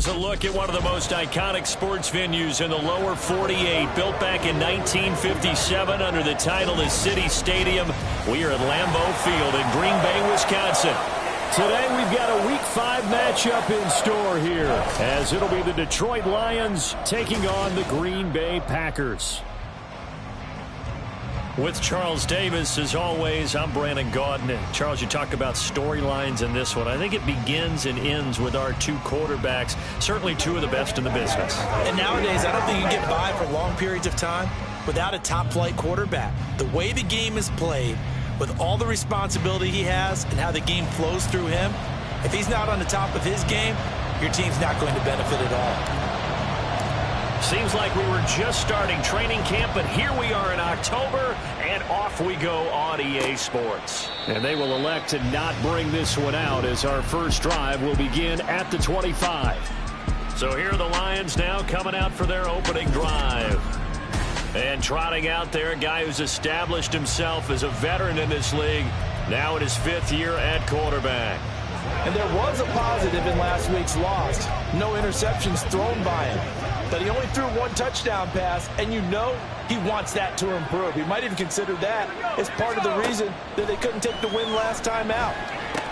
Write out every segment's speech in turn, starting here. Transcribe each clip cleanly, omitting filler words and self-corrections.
Here's a look at one of the most iconic sports venues in the lower 48. Built back in 1957 under the title of City Stadium. We are at Lambeau Field in Green Bay, Wisconsin. Today we've got a Week 5 matchup in store here, as it'll be the Detroit Lions taking on the Green Bay Packers. With Charles Davis, as always, I'm Brandon Gaudin. And Charles, you talk about storylines in this one. I think it begins and ends with our two quarterbacks, certainly two of the best in the business. And nowadays, I don't think you can get by for long periods of time without a top-flight quarterback. The way the game is played, with all the responsibility he has and how the game flows through him, if he's not on the top of his game, your team's not going to benefit at all. Seems like we were just starting training camp, but here we are in October, and off we go on EA Sports. And they will elect to not bring this one out, as our first drive will begin at the 25. So here are the Lions now coming out for their opening drive. And trotting out there, a guy who's established himself as a veteran in this league, now in his 5th year at quarterback. And there was a positive in last week's loss. No interceptions thrown by him. But he only threw one touchdown pass, and you know he wants that to improve. He might even consider that as part of the reason that they couldn't take the win last time out.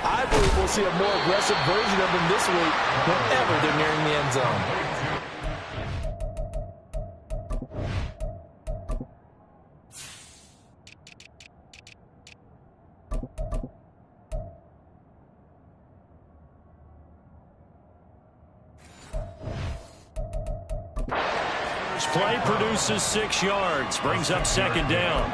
I believe we'll see a more aggressive version of him this week whenever they're nearing the end zone. Play produces 6 yards, brings up 2nd down.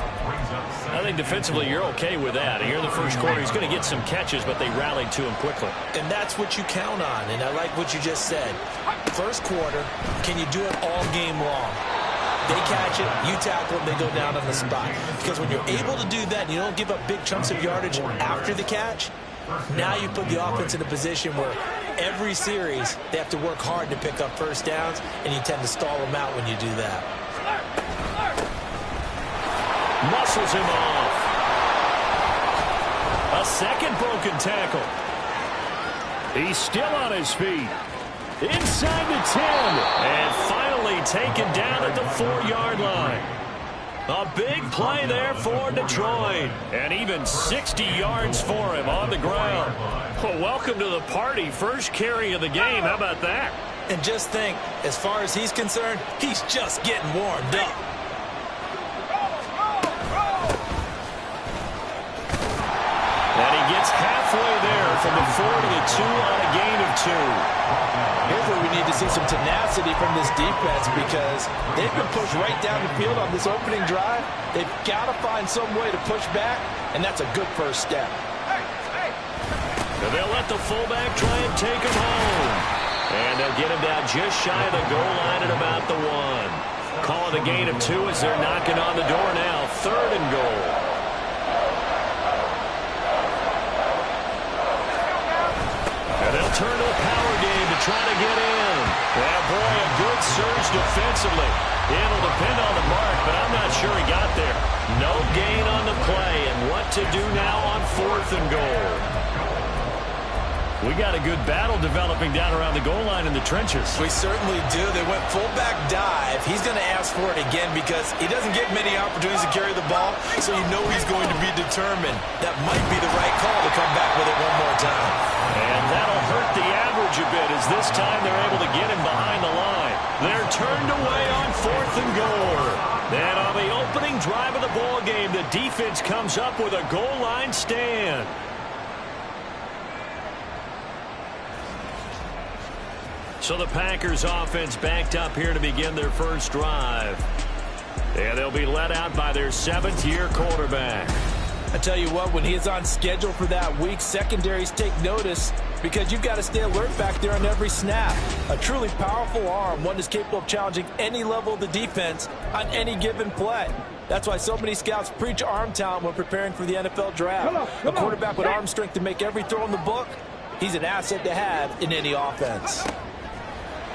I think defensively you're okay with that. Here in the first quarter, he's going to get some catches, but they rallied to him quickly. And that's what you count on, and I like what you just said. First quarter, can you do it all game long? They catch it, you tackle them, they go down on the spot. Because when you're able to do that and you don't give up big chunks of yardage after the catch, now you put the offense in a position where every series they have to work hard to pick up first downs, and you tend to stall them out when you do that. Muscles him off. A second broken tackle. He's still on his feet. Inside the 10. And finally taken down at the 4-yard line. A big play there for Detroit. And even 60 yards for him on the ground. Well, welcome to the party. First carry of the game. How about that? And just think, as far as he's concerned, he's just getting warmed up. And he gets halfway there from the 4 to the 2 on a gain of 2. Here's where we need to see some tenacity from this defense, because they've been pushed right down the field on this opening drive. They've got to find some way to push back, and that's a good first step. And they'll let the fullback try and take him home. And they'll get him down just shy of the goal line at about the 1. Call it a gain of 2 as they're knocking on the door now. 3rd and goal. And they'll turn to a power game to try to get in. Yeah, boy, a good surge defensively. It'll depend on the mark, but I'm not sure he got there. No gain on the play, and what to do now on 4th and goal. We got a good battle developing down around the goal line in the trenches. We certainly do. They went fullback dive. He's going to ask for it again because he doesn't get many opportunities to carry the ball, so you know he's going to be determined. That might be the right call to come back with it one more time. And that'll hurt the average a bit, as this time they're able to get him behind the line. They're turned away on 4th and goal. And on the opening drive of the ball game, the defense comes up with a goal line stand. So the Packers offense backed up here to begin their first drive. And they'll be led out by their 7th-year quarterback. I tell you what, when he is on schedule for that week, secondaries take notice because you've got to stay alert back there on every snap. A truly powerful arm, one that's capable of challenging any level of the defense on any given play. That's why so many scouts preach arm talent when preparing for the NFL draft. A quarterback with arm strength to make every throw in the book, he's an asset to have in any offense.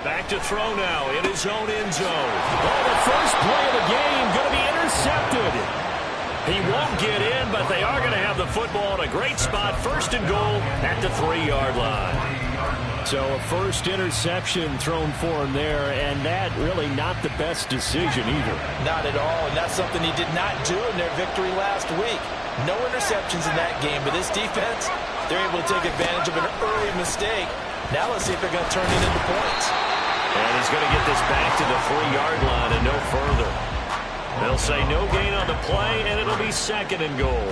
Back to throw now in his own end zone. Oh, the first play of the game going to be intercepted. He won't get in, but they are going to have the football in a great spot. 1st and goal at the 3-yard line. So a first interception thrown for him there, and that really not the best decision either. Not at all, and that's something he did not do in their victory last week. No interceptions in that game, but this defense, they're able to take advantage of an early mistake. Now let's see if they're going to turn it into points. And he's going to get this back to the 3-yard line and no further. They'll say no gain on the play, and it'll be 2nd and goal.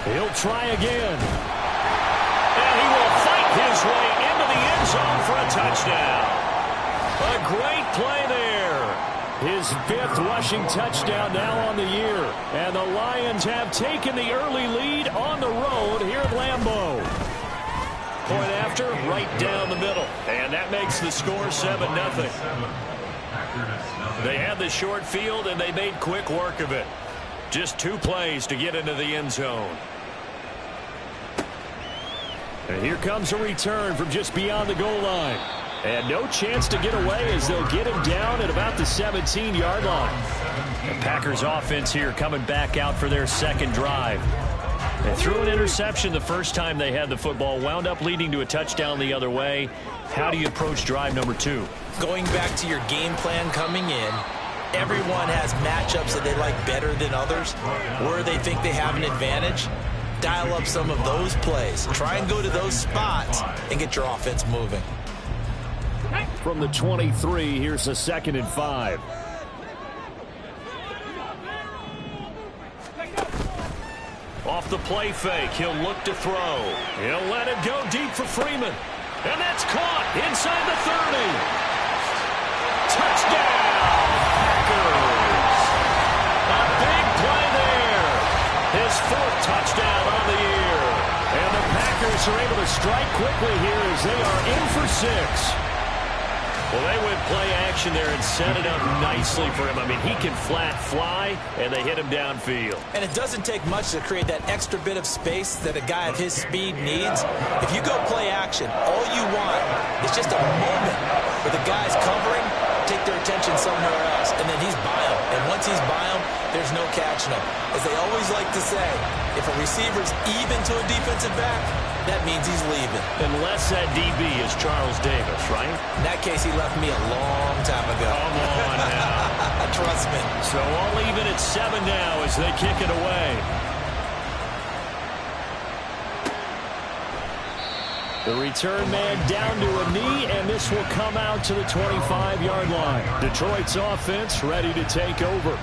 He'll try again. And he will fight his way into the end zone for a touchdown. A great play there. His 5th rushing touchdown now on the year. And the Lions have taken the early lead on the road here at Lambeau. Point after, right down the middle. And that makes the score 7-0. They had the short field, and they made quick work of it. Just 2 plays to get into the end zone. And here comes a return from just beyond the goal line. And no chance to get away as they'll get him down at about the 17-yard line. The Packers offense here coming back out for their 2nd drive. They threw an interception the first time they had the football, wound up leading to a touchdown the other way. How do you approach drive number 2? Going back to your game plan coming in, everyone has matchups that they like better than others, where they think they have an advantage. Dial up some of those plays. Try and go to those spots and get your offense moving. From the 23, here's a 2nd and 5. Off the play fake, he'll look to throw. He'll let it go deep for Freeman. And that's caught inside the 30. Touchdown, Packers. A big play there. His 4th touchdown on the year. And the Packers are able to strike quickly here as they are in for 6. Well, they went play action there and set it up nicely for him. I mean, he can flat fly, and they hit him downfield. And it doesn't take much to create that extra bit of space that a guy of his speed needs. If you go play action, all you want is just a moment where the guy's covering, take their attention somewhere else, and then he's by him. And once he's by him, there's no catching him. As they always like to say, if a receiver's even to a defensive back, that means he's leaving. Unless that DB is Charles Davis, right? In that case, he left me a long time ago. Come on now. Trust me. So all even at 7 now as they kick it away. The return man down to a knee, and this will come out to the 25-yard line. Detroit's offense ready to take over.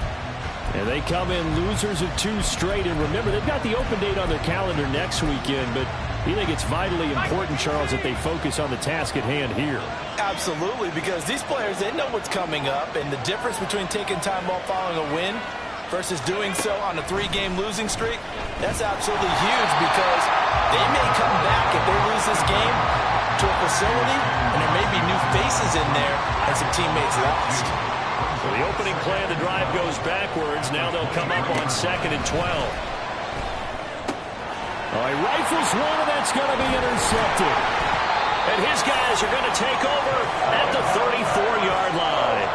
And they come in losers of 2 straight. And remember, they've got the open date on their calendar next weekend, but you think it's vitally important, Charles, that they focus on the task at hand here? Absolutely, because these players, they know what's coming up, and the difference between taking time off following a win versus doing so on a 3-game losing streak, that's absolutely huge because they may come back if they lose this game to a facility, and there may be new faces in there and some teammates lost. So the opening play of the drive goes backwards. Now they'll come up on 2nd and 12. He rifles one, and that's going to be intercepted. And his guys are going to take over at the 34-yard line.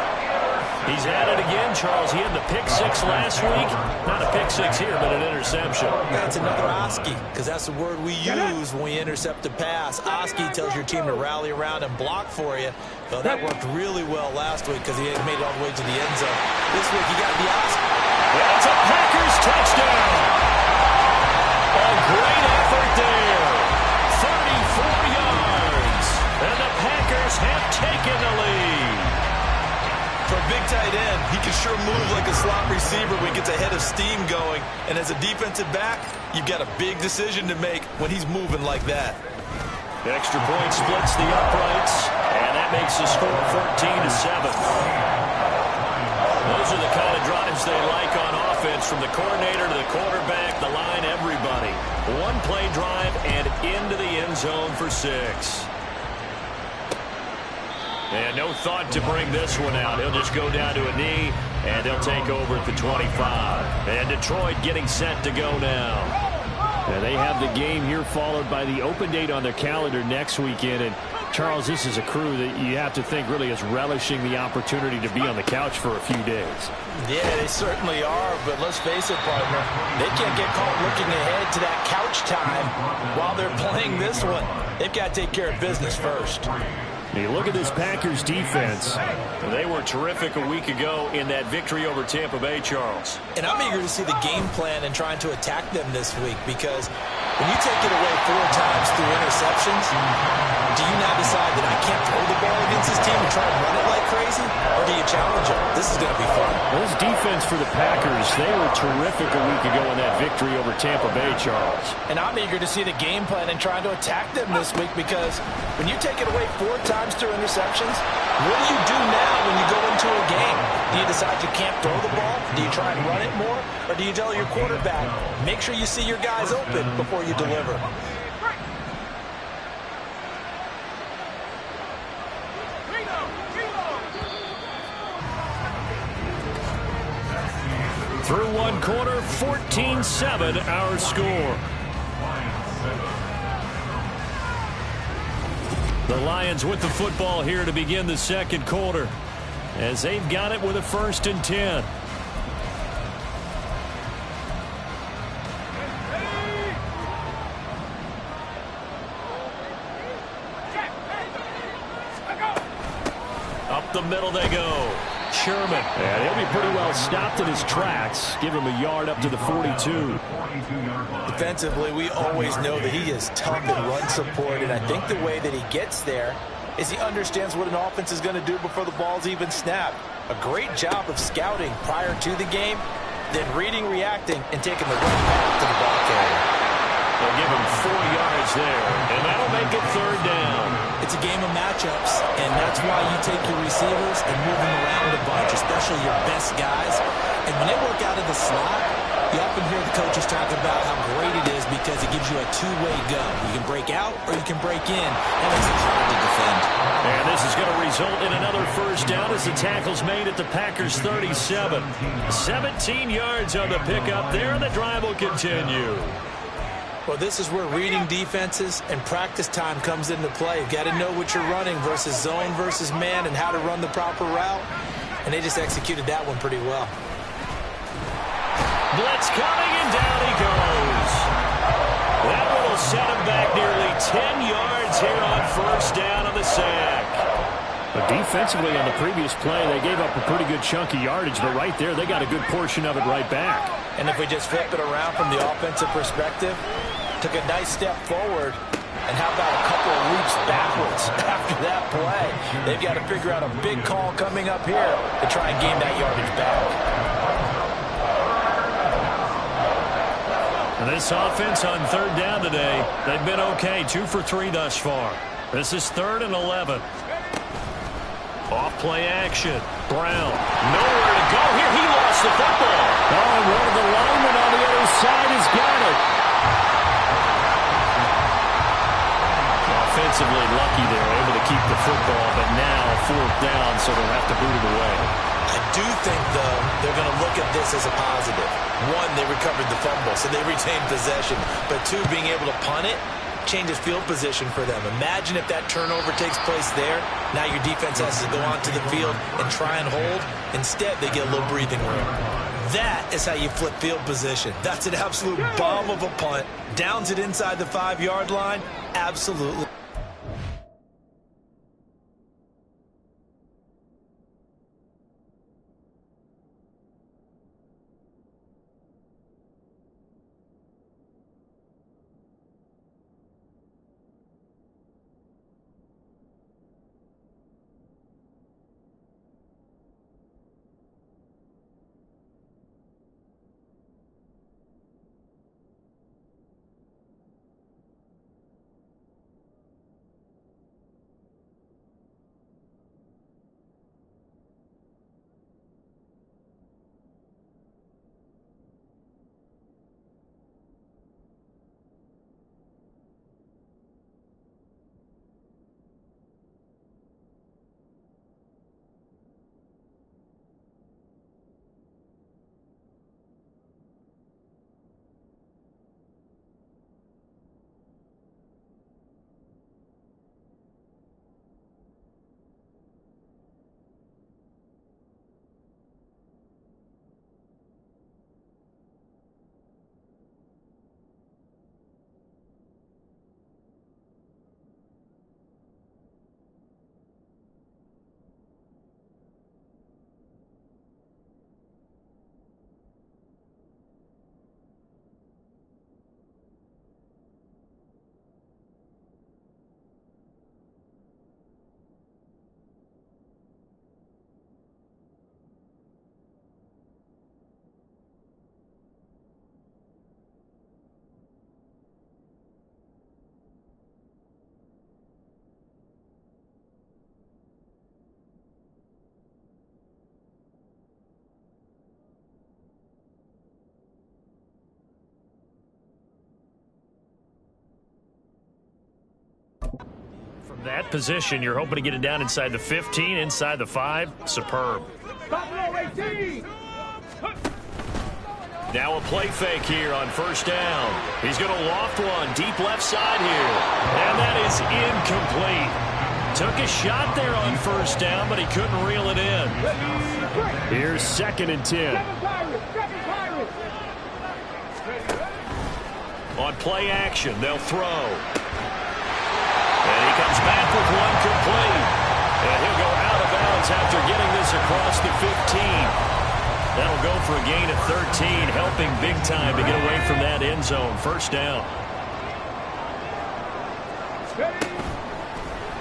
He's at it again, Charles. He had the pick 6 last week. Not a pick 6 here, but an interception. That's another Oski, because that's the word we use when we intercept a pass. Oski tells your team to rally around and block for you. Well, that worked really well last week because he had made it all the way to the end zone. This week, you got the Oski. That's a Packers touchdown. A great effort there. 34 yards. And the Packers have taken the lead. For a big tight end, he can sure move like a slot receiver when he gets a head of steam going. And as a defensive back, you've got a big decision to make when he's moving like that. Extra point splits the uprights, and that makes the score 14-7. Those are the kind of drives they like on offense, from the coordinator to the quarterback, the line, everybody. 1-play drive and into the end zone for 6. And no thought to bring this one out. He'll just go down to a knee, and they'll take over at the 25. And Detroit getting set to go now. And they have the game here followed by the open date on their calendar next weekend. And Charles, this is a crew that you have to think really is relishing the opportunity to be on the couch for a few days. Yeah, they certainly are, but let's face it, partner, they can't get caught looking ahead to that couch time while they're playing this one. They've got to take care of business first. You look at this Packers defense. They were terrific a week ago in that victory over Tampa Bay, Charles. And I'm eager to see the game plan and trying to attack them this week, because when you take it away 4 times through interceptions, do you now decide that I can't throw the ball against this team and try and run it like crazy? Or do you challenge them? This is going to be fun. This defense for the Packers, they were terrific a week ago in that victory over Tampa Bay, Charles. And I'm eager to see the game plan and trying to attack them this week, because when you take it away 4 times through interceptions, what do you do now when you go into a game? Do you decide you can't throw the ball? Do you try and run it more? Or do you tell your quarterback, make sure you see your guys open before you deliver? Through one quarter, 14-7 our score. The Lions with the football here to begin the second quarter, as they've got it with a 1st and 10. Up the middle they go. Sherman. And he'll be pretty well stopped in his tracks. Give him a yard up to the 42. Defensively, we always know that he is tough in run support, and I think the way that he gets there is he understands what an offense is going to do before the ball's even snapped. A great job of scouting prior to the game, then reading, reacting, and taking the right path to the ball carrier. They'll give him 4 yards there, and that'll make it 3rd down. It's a game of matchups, and that's why you take your receivers and move them around a bunch, especially your best guys. And when they work out of the slot, you often hear the coaches talk about how great it is because it gives you a two-way go. You can break out or you can break in. That makes it hard to defend. And this is going to result in another 1st down as the tackle's made at the Packers' 37. 17 yards on the pickup there, and the drive will continue. Well, this is where reading defenses and practice time comes into play. You've got to know what you're running versus zone versus man and how to run the proper route. And they just executed that one pretty well. Blitz coming, and down he goes. That one will set him back nearly 10 yards here on 1st down on the sack. But defensively on the previous play, they gave up a pretty good chunk of yardage, but right there, they got a good portion of it right back. And if we just flip it around from the offensive perspective, took a nice step forward, and how about a couple of leaps backwards after that play? They've got to figure out a big call coming up here to try and gain that yardage back. And this offense on 3rd down today, they've been okay, 2 for 3 thus far. This is 3rd and 11. Off play action. Brown. Nowhere to go here. He lost the football. Oh, and one of the linemen on the other side has got it. Offensively lucky they're able to keep the football, but now 4th down, so they'll have to boot it away. I do think, though, they're going to look at this as a positive. 1, they recovered the fumble, so they retained possession. But 2, being able to punt it changes field position for them. Imagine if that turnover takes place there. Now your defense has to go onto the field and try and hold. Instead, they get a little breathing room. That is how you flip field position. That's an absolute bomb of a punt. Downs it inside the 5-yard line. Absolutely. From that position, you're hoping to get it down inside the 15, inside the 5. Superb. Now a play fake here on first down. He's going to loft one deep left side here. And that is incomplete. Took a shot there on first down, but he couldn't reel it in. Here's 2nd and 10. On play action, they'll throw. And he comes back with one complete. And he'll go out of bounds after getting this across the 15. That'll go for a gain of 13, helping big time to get away from that end zone. First down.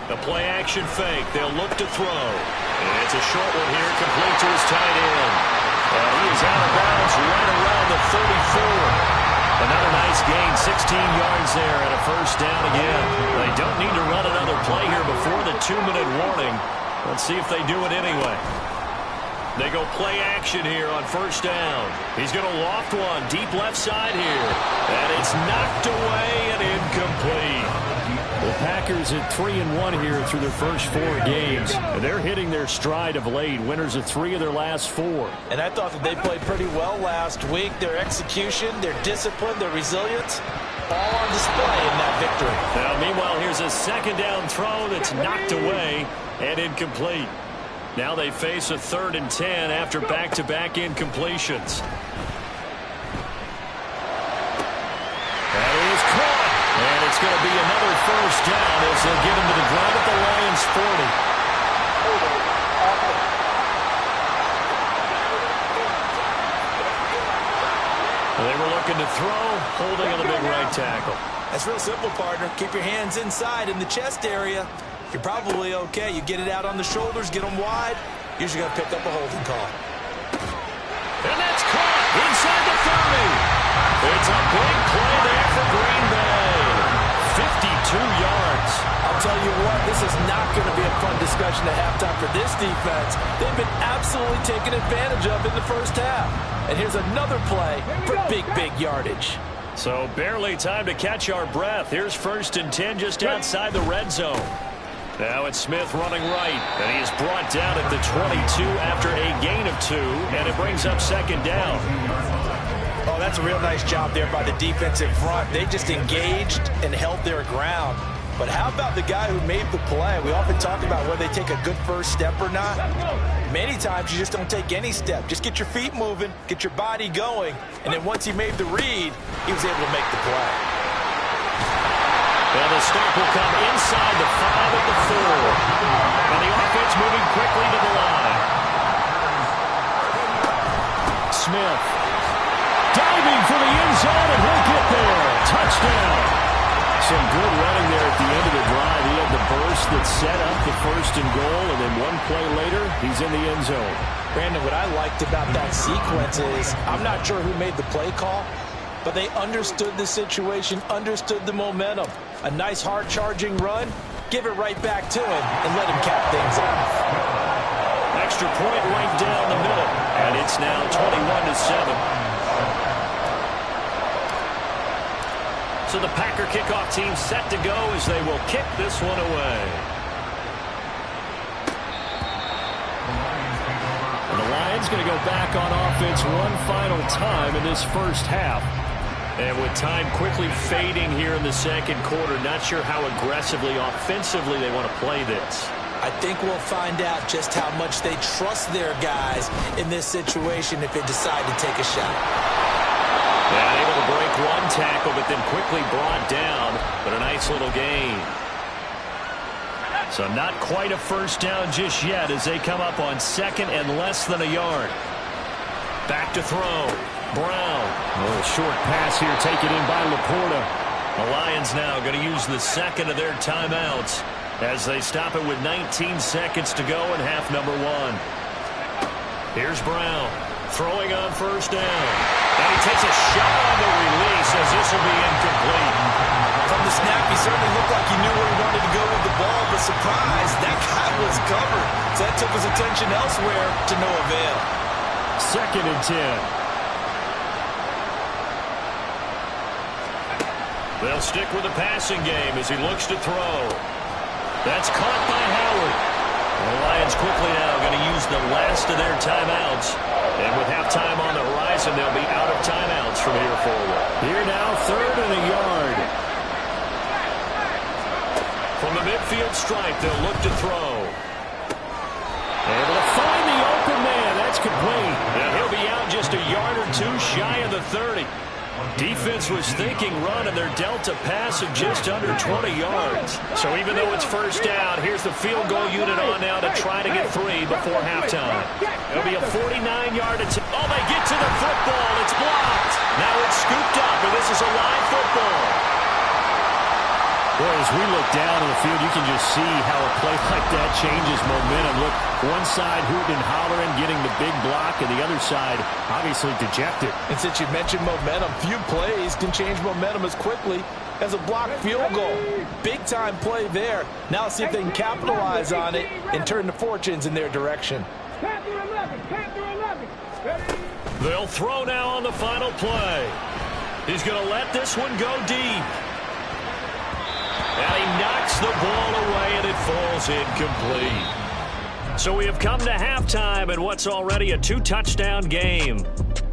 A play action fake. They'll look to throw. And it's a short one here, complete to his tight end. And he is out of bounds right around the 34. Another nice gain, 16 yards there and a first down again. They don't need to run another play here before the 2-minute warning. Let's see if they do it anyway. They go play action here on first down. He's going to loft one deep left side here. And it's knocked away and incomplete. The Packers at 3-1 here through their first 4 games. And they're hitting their stride of late. Winners of 3 of their last 4. And I thought that they played pretty well last week. Their execution, their discipline, their resilience, all on display in that victory. Now, meanwhile, here's a second down throw that's knocked away and incomplete. Now they face a 3rd and 10 after back-to-back incompletions. That is caught. And it's going to be another first down as they'll get him to the ground at the Lions' 40. They were looking to throw, holding on the big right tackle. That's real simple, partner. Keep your hands inside in the chest area. You're probably okay. You get it out on the shoulders, get them wide. Usually going to pick up a holding call. And that's caught inside the 30. It's a big play there for Green Bay. 52 yards. I'll tell you what, this is not going to be a fun discussion at halftime for this defense. They've been absolutely taken advantage of in the first half. And here's another play for big, big yardage. So barely time to catch our breath. Here's 1st and 10 just outside the red zone. Now it's Smith running right, and he is brought down at the 22 after a gain of 2, and it brings up 2nd down. Oh, that's a real nice job there by the defensive front. They just engaged and held their ground. But how about the guy who made the play? We often talk about whether they take a good first step or not. Many times you just don't take any step. Just get your feet moving, get your body going, and then once he made the read, he was able to make the play. And the stop will come inside the 5 at the 4. And the offense moving quickly to the line. Smith diving for the end zone, and he'll get there. Touchdown. Some good running there at the end of the drive. He had the burst that set up the 1st and goal, and then one play later, he's in the end zone. Brandon, what I liked about that sequence is I'm not sure who made the play call, but they understood the situation, understood the momentum. A nice hard-charging run, give it right back to him, and let him cap things off. Extra point right down the middle, and it's now 21-7. So the Packer kickoff team set to go as they will kick this one away. And the Lions going to go back on offense one final time in this first half. And with time quickly fading here in the second quarter, not sure how aggressively, offensively they want to play this. I think we'll find out just how much they trust their guys in this situation if they decide to take a shot. Yeah, able to break one tackle, but then quickly brought down, but a nice little gain. So not quite a first down just yet as they come up on 2nd and less than a yard. Back to throw. Brown. A little short pass here taken in by Laporta. The Lions now going to use the 2nd of their timeouts as they stop it with 19 seconds to go in half number 1. Here's Brown throwing on first down. And he takes a shot on the release as this will be incomplete. From the snap, he certainly looked like he knew where he wanted to go with the ball, but surprise, that guy was covered. So that took his attention elsewhere to no avail. 2nd and 10. They'll stick with the passing game as he looks to throw. That's caught by Howard. The Lions quickly now going to use the last of their timeouts. And with halftime on the horizon, they'll be out of timeouts from here forward. Here now, 3rd and a yard. From the midfield stripe, they'll look to throw. Able to find the open man. That's complete. And he'll be out just a yard or two shy of the 30. Defense was thinking run, and they're dealt a pass of just under 20 yards. So even though it's first down, here's the field goal unit on now to try to get 3 before halftime. It'll be a 49-yard attempt. Oh, they get to the football. It's blocked. Now it's scooped up, and this is a live football. Boy, as we look down on the field, you can just see how a play like that changes momentum. Look, one side hooting and hollering, getting the big block, and the other side obviously dejected. And since you mentioned momentum, few plays can change momentum as quickly as a blocked field goal. Big-time play there. Now let's see if they can capitalize on it and turn the fortunes in their direction. They'll throw now on the final play. He's going to let this one go deep. And he knocks the ball away, and it falls incomplete. So we have come to halftime in what's already a 2-touchdown game.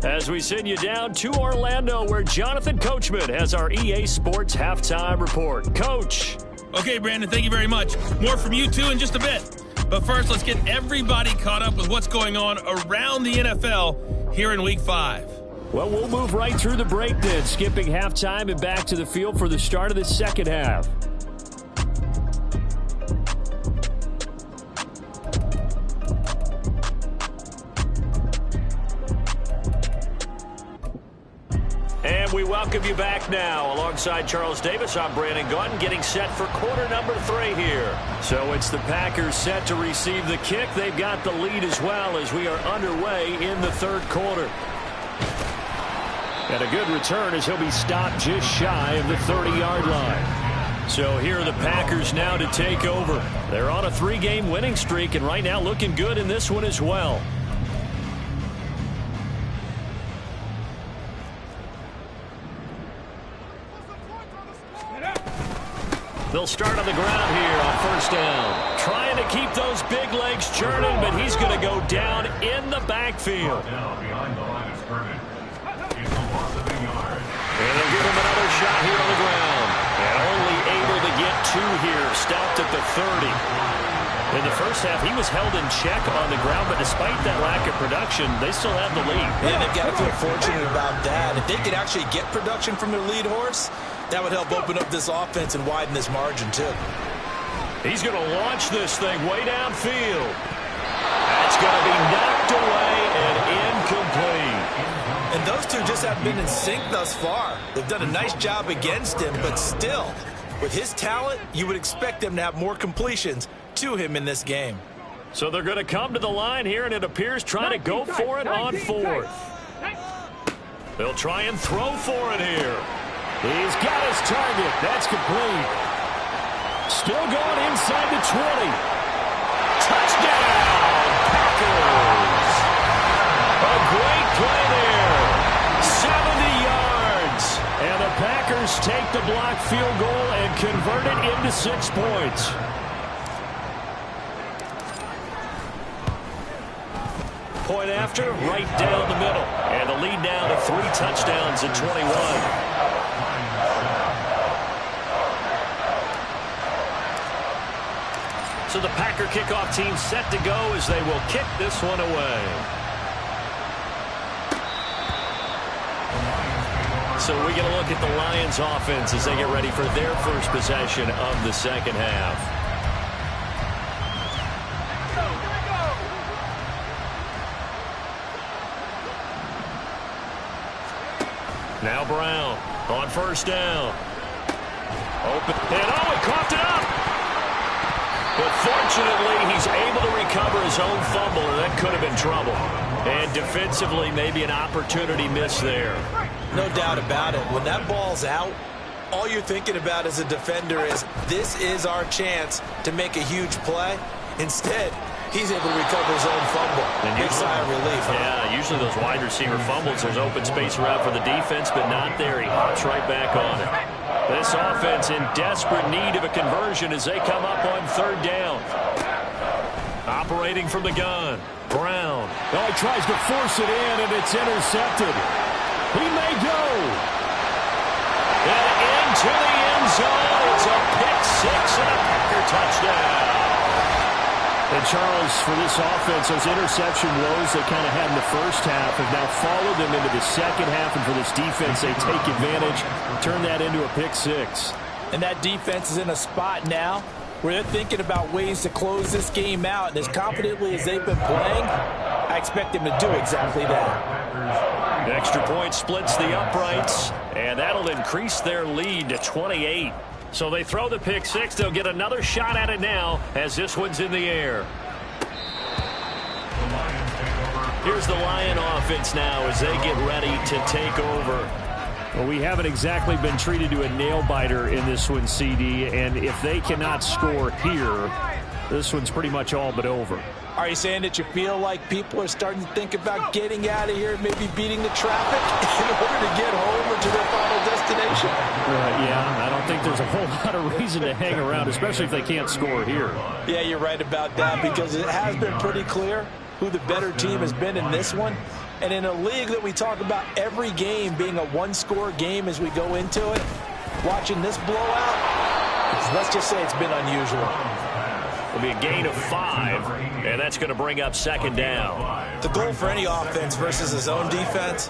As we send you down to Orlando, where Jonathan Coachman has our EA Sports Halftime Report. Coach. Okay, Brandon, thank you very much. More from you, too, in just a bit. But first, let's get everybody caught up with what's going on around the NFL here in Week 5. Well, we'll move right through the break then, skipping halftime and back to the field for the start of the second half. And we welcome you back now. Alongside Charles Davis, I'm Brandon Gaudin, getting set for quarter number 3 here. So it's the Packers set to receive the kick. They've got the lead as well as we are underway in the 3rd quarter. And a good return as he'll be stopped just shy of the 30-yard line. So here are the Packers now to take over. They're on a 3-game winning streak, and right now looking good in this one as well. They'll start on the ground here on first down. Trying to keep those big legs churning, but he's going to go down in the backfield. And they'll give him another shot here on the ground. And only able to get 2 here, stopped at the 30. In the first half, he was held in check on the ground, but despite that lack of production, they still have the lead. And they've got to feel fortunate about that. If they could actually get production from their lead horse, that would help open up this offense and widen this margin, too. He's going to launch this thing way downfield. That's going to be knocked away and incomplete. And those two just haven't been in sync thus far. They've done a nice job against him, but still, with his talent, you would expect them to have more completions to him in this game. So they're going to come to the line here, and it appears trying to go for it on 4th. They'll try and throw for it here. He's got his target. That's complete. Still going inside the 20. Touchdown, Packers. A great play there. 70 yards. And the Packers take the block field goal and convert it into 6 points. Point after, right down the middle. And the lead now to 3 touchdowns at 21. So the Packer kickoff team set to go as they will kick this one away. So we get a look at the Lions offense as they get ready for their first possession of the second half. Now Brown on first down. Open. And oh, he coughed it up. But fortunately, he's able to recover his own fumble, and that could have been trouble. And defensively, maybe an opportunity missed there. No doubt about it. When that ball's out, all you're thinking about as a defender is, this is our chance to make a huge play. Instead, he's able to recover his own fumble. And big sigh of relief. Yeah, usually those wide receiver fumbles, there's open space around for the defense, but not there. He hops right back on it. This offense in desperate need of a conversion as they come up on third down. Operating from the gun, Brown. Oh, he tries to force it in, and it's intercepted. He may go. And into the end zone. It's a pick six and a Packer touchdown. And Charles, for this offense, those interception woes they kind of had in the first half have now followed them into the second half. And for this defense, they take advantage, turn that into a pick six. And that defense is in a spot now where they're thinking about ways to close this game out. And as confidently as they've been playing, I expect them to do exactly that. Extra point splits the uprights, and that'll increase their lead to 28. So they throw the pick six. They'll get another shot at it now as this one's in the air. Here's the Lion offense now as they get ready to take over. Well, we haven't exactly been treated to a nail-biter in this one, CD, and if they cannot score here, this one's pretty much all but over. Are you saying that you feel like people are starting to think about getting out of here and maybe beating the traffic in order to get home or to their final destination? Yeah, I don't think there's a whole lot of reason to hang around, especially if they can't score here. Yeah, you're right about that because it has been pretty clear who the better team has been in this one. And in a league that we talk about every game being a one-score game as we go into it, watching this blowout, let's just say it's been unusual. It'll be a gain of 5, and that's going to bring up second down. The goal for any offense versus his own defense,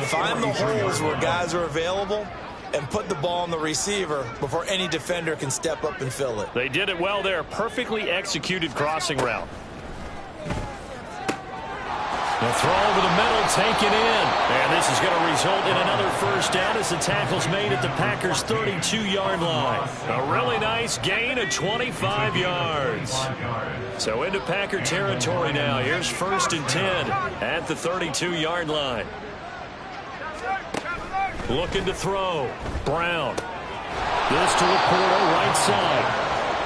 find the holes where guys are available and put the ball on the receiver before any defender can step up and fill it. They did it well there. Perfectly executed crossing route. The throw over the middle, taken in. And this is going to result in another first down as the tackle's made at the Packers' 32-yard line. A really nice gain of 25 yards. So into Packer territory now. Here's 1st and 10 at the 32-yard line. Looking to throw. Brown. This to Laporta, right side.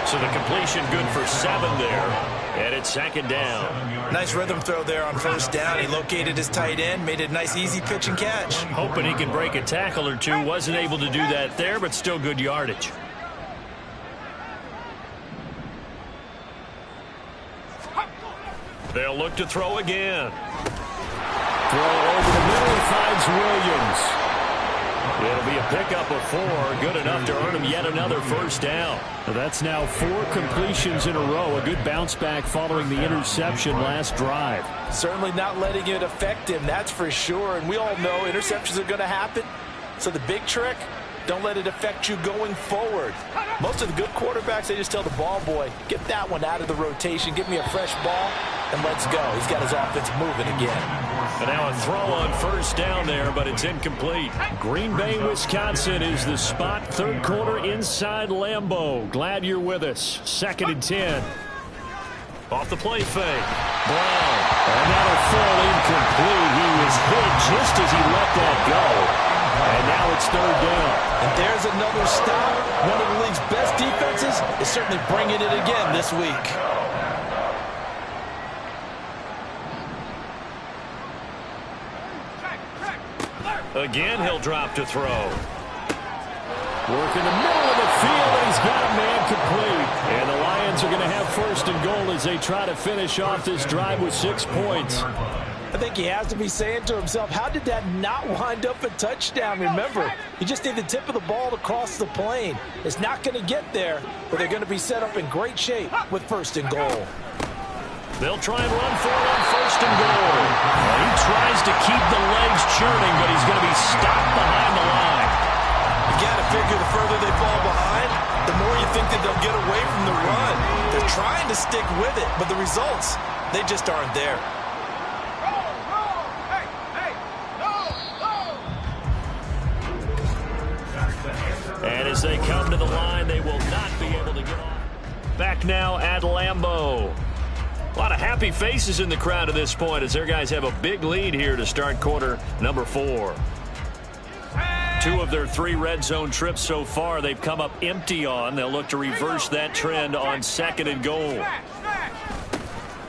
So the completion good for 7 there. And it's second down. Nice rhythm throw there on first down. He located his tight end, made it a nice easy pitch and catch. Hoping he can break a tackle or two. Wasn't able to do that there, but still good yardage. They'll look to throw again. Throw over the middle, finds Williams. It'll be a pickup of 4, good enough to earn him yet another first down. Well, that's now 4 completions in a row. A good bounce back following the interception last drive. Certainly not letting it affect him, that's for sure. And we all know interceptions are going to happen. So the big trick, don't let it affect you going forward. Most of the good quarterbacks, they just tell the ball boy, get that one out of the rotation, give me a fresh ball, and let's go. He's got his offense moving again. And now a throw on first down there, but it's incomplete. Green Bay, Wisconsin is the spot. Third quarter inside Lambeau. Glad you're with us. 2nd and 10. Off the play fake. Brown. And that'll fall incomplete. He was hit just as he let that go. And now it's 3rd down. And there's another stop. One of the league's best defenses is certainly bringing it again this week. Again, he'll drop to throw. Work in the middle of the field, and he's got a man complete. And the Lions are going to have 1st and goal as they try to finish off this drive with 6 points. I think he has to be saying to himself, how did that not wind up a touchdown? Remember, you just need the tip of the ball to cross the plane. It's not going to get there, but they're going to be set up in great shape with 1st and goal. They'll try and run for it on 1st and goal. Well, he tries to keep the legs churning, but he's going to be stopped behind the line. You got to figure the further they fall behind, the more you think that they'll get away from the run. They're trying to stick with it, but the results, they just aren't there. And as they come to the line, they will not be able to get off. Back now at Lambeau. A lot of happy faces in the crowd at this point as their guys have a big lead here to start quarter number 4. 2 of their 3 red zone trips so far they've come up empty on. They'll look to reverse that trend on 2nd and goal.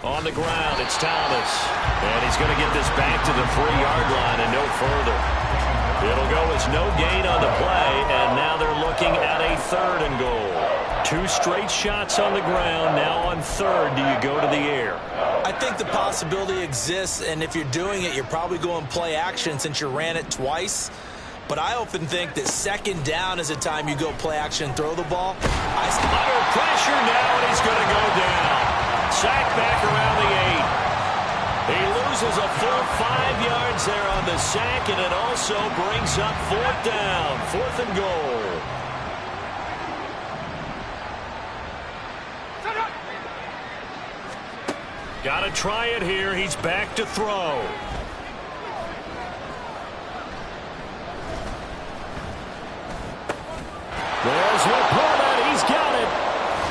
On the ground, it's Thomas. And he's going to get this back to the 3-yard line and no further. It'll go as no gain on the play, and now they're looking at a 3rd and goal. 2 straight shots on the ground. Now on 3rd, do you go to the air? I think the possibility exists, and if you're doing it, you're probably going play action since you ran it twice. But I often think that 2nd down is a time you go play action and throw the ball. Under pressure now, and he's going to go down. Sacked back around the 8. He loses a full 5 yards there on the sack, and it also brings up 4th down. 4th and goal. Got to try it here. He's back to throw. There's LaPorta. He's got it.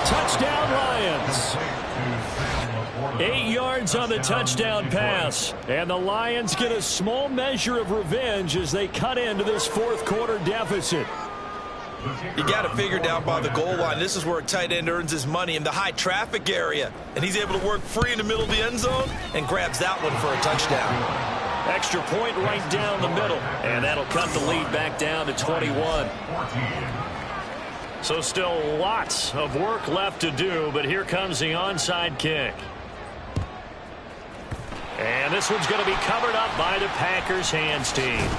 Touchdown, Lions. 8 yards on the touchdown pass. And the Lions get a small measure of revenge as they cut into this 4th quarter deficit. You got to figure down by the goal line. This is where a tight end earns his money in the high traffic area. And he's able to work free in the middle of the end zone and grabs that one for a touchdown. Extra point right down the middle. And that'll cut the lead back down to 21. So still lots of work left to do, but here comes the onside kick. And this one's going to be covered up by the Packers hands team.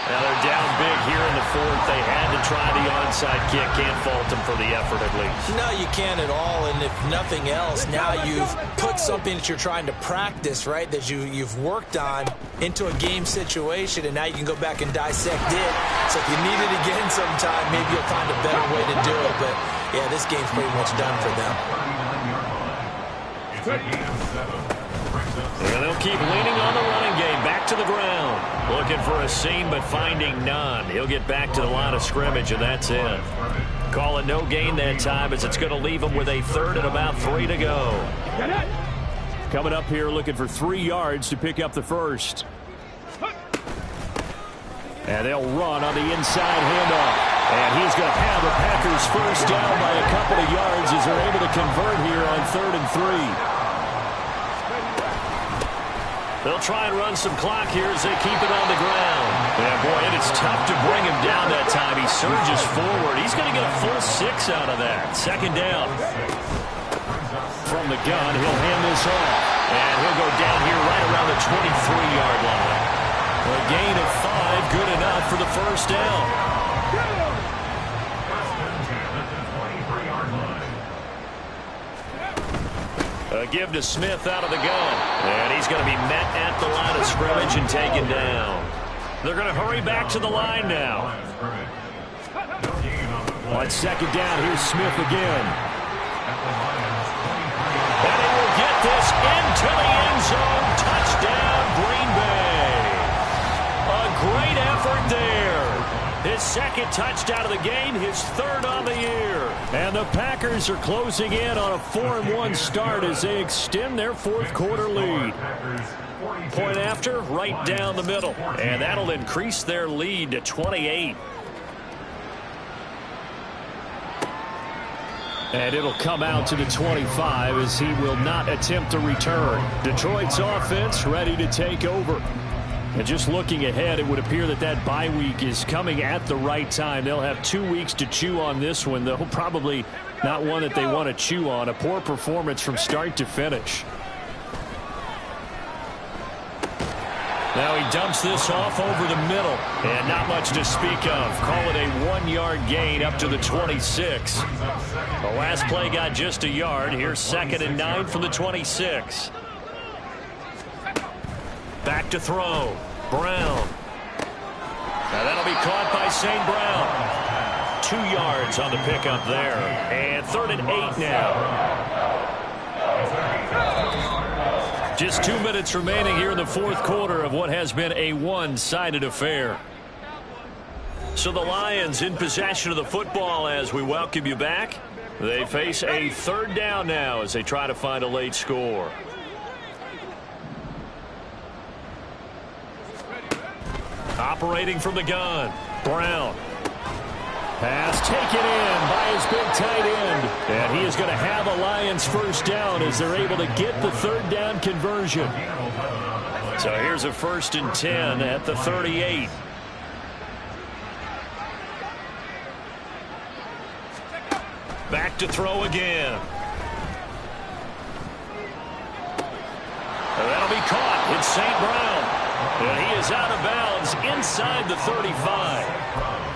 Now they're down big here in the 4th. They had to try the onside kick. Can't fault them for the effort at least. No, you can't at all. And if nothing else, now you've put something that you're trying to practice, right, that you've worked on into a game situation, and now you can go back and dissect it. So if you need it again sometime, maybe you'll find a better way to do it. But, yeah, this game's pretty much done for them. And they'll keep leaning on the running game. Back to the ground. Looking for a seam, but finding none. He'll get back to the line of scrimmage, and that's it. Call it no gain that time, as it's going to leave him with a 3rd and about 3 to go. Coming up here looking for 3 yards to pick up the 1st. And they'll run on the inside handoff. And he's going to have the Packers 1st down by a couple of yards as they're able to convert here on 3rd and 3. They'll try and run some clock here as they keep it on the ground. Yeah, boy, and it's tough to bring him down that time. He surges forward. He's going to get a full 6 out of that. 2nd down. From the gun, he'll hand this off. And he'll go down here right around the 23-yard line. A gain of 5, good enough for the 1st down. A give to Smith out of the gun. And he's going to be met at the line of scrimmage and taken down. They're going to hurry back to the line now. On 2nd down, here's Smith again. And he will get this into the end zone. Touchdown, Green Bay. A great effort there. His 2nd touchdown of the game, his 3rd on the year. And the Packers are closing in on a 4-1 start as they extend their 4th quarter lead. Point after, right down the middle. And that'll increase their lead to 28. And it'll come out to the 25 as he will not attempt a return. Detroit's offense ready to take over. And just looking ahead, it would appear that that bye week is coming at the right time. They'll have 2 weeks to chew on this one, though probably not one that they want to chew on. A poor performance from start to finish. Now he dumps this off over the middle, and not much to speak of. Call it a 1-yard gain up to the 26. The last play got just a yard. Here's 2nd and 9 from the 26. Back to throw. Brown. Now that'll be caught by St. Brown. 2 yards on the pickup there. And 3rd and 8 now. Just 2 minutes remaining here in the 4th quarter of what has been a one-sided affair. So the Lions in possession of the football as we welcome you back. They face a 3rd down now as they try to find a late score. Operating from the gun, Brown. Pass taken in by his big tight end. And he is going to have a Lions 1st down as they're able to get the 3rd down conversion. So here's a 1st and 10 at the 38. to throw again. That'll be caught. It's St. Brown. And he is out of bounds inside the 35.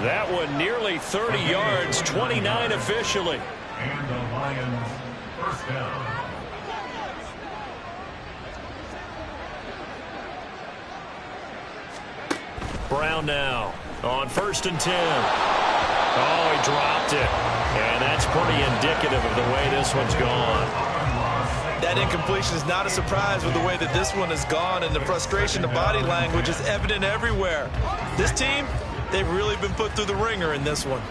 That one nearly 30 yards, 29 officially. And the Lions first down. Brown now on 1st and 10. Oh, he dropped it. And that's pretty indicative of the way this one's gone. That incompletion is not a surprise with the way that this one has gone, and the frustration, the body language is evident everywhere. This team, they've really been put through the ringer in this one.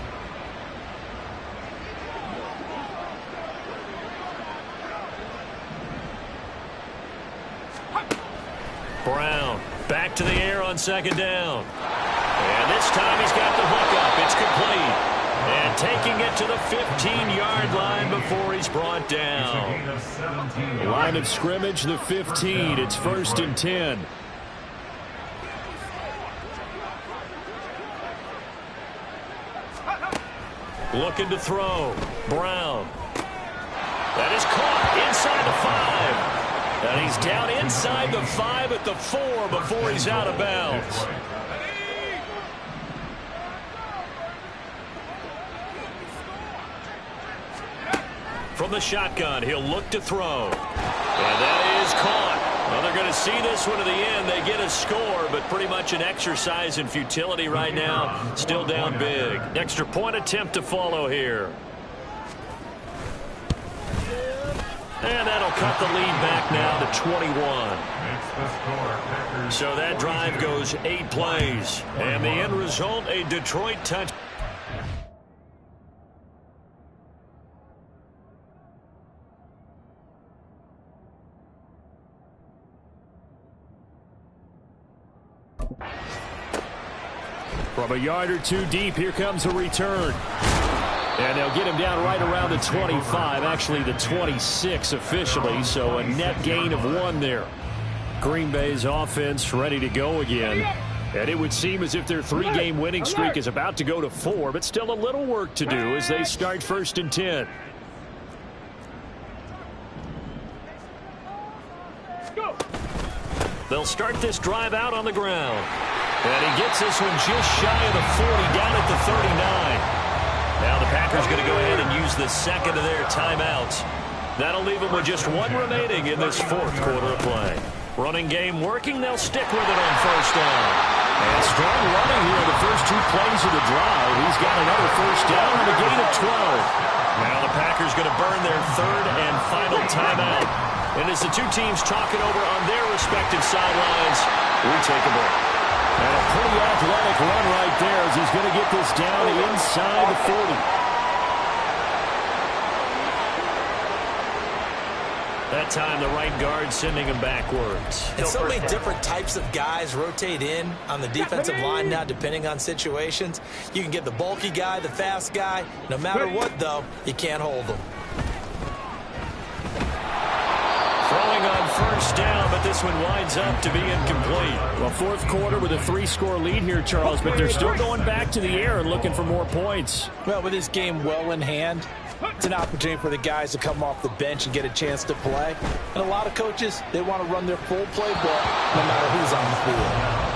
Brown back to the air on 2nd down. And this time he's got the hook up. It's complete. And taking it to the 15-yard line before he's brought down. Line of scrimmage, the 15. It's 1st and 10. Looking to throw. Brown. That is caught inside the 5. And he's down inside the 5 at the 4 before he's out of bounds. From the shotgun, he'll look to throw. And that is caught. Well, they're going to see this one to the end. They get a score, but pretty much an exercise in futility right now. Still down big. Extra point attempt to follow here. And that'll cut the lead back now to 21. So that drive goes 8 plays. And the end result, a Detroit touchdown. From a yard or two deep, here comes a return. And they'll get him down right around the 25, actually the 26 officially, so a net gain of 1 there. Green Bay's offense ready to go again. And it would seem as if their 3-game winning streak is about to go to 4, but still a little work to do as they start 1st and 10. They'll start this drive out on the ground. And he gets this one just shy of the 40, down at the 39. Now the Packers going to go ahead and use the second of their timeouts. That'll leave them with just 1 remaining in this 4th quarter of play. Running game working. They'll stick with it on 1st down. And strong running here in the first 2 plays of the drive. He's got another 1st down and a gain of 12. Now the Packers going to burn their 3rd and final timeout. And as the 2 teams talking over on their respective sidelines, we take a break. And a pretty athletic run right there as he's going to get this down inside the 40. That time the right guard sending him backwards. And so many different types of guys rotate in on the defensive line now depending on situations. You can get the bulky guy, the fast guy. No matter what, though, you can't hold them. Throwing on 1st down, but this one winds up to be incomplete. Well, 4th quarter with a 3-score lead here, Charles, but they're still going back to the air and looking for more points. Well, with this game well in hand, it's an opportunity for the guys to come off the bench and get a chance to play. And a lot of coaches, they want to run their full playbook no matter who's on the field.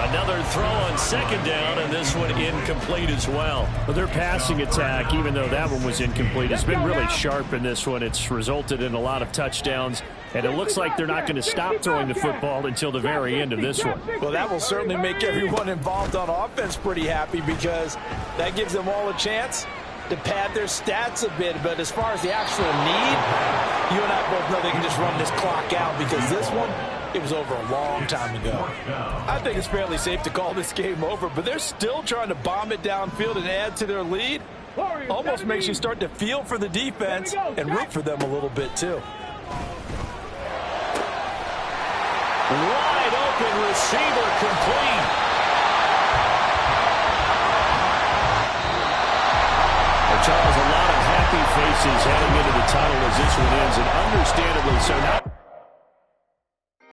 Another throw on 2nd down, and this one incomplete as well. But their passing attack, even though that one was incomplete, has been really sharp in this one. It's resulted in a lot of touchdowns, and it looks like they're not going to stop throwing the football until the very end of this one. Well, that will certainly make everyone involved on offense pretty happy because that gives them all a chance to pad their stats a bit. But as far as the actual need, you and I both know they can just run this clock out because this one, it was over a long time ago. I think it's fairly safe to call this game over, but they're still trying to bomb it downfield and add to their lead. Almost makes you start to feel for the defense and root for them a little bit too. Wide open receiver complete. Charles, a lot of happy faces heading into the tunnel as this one ends, and understandably so. Not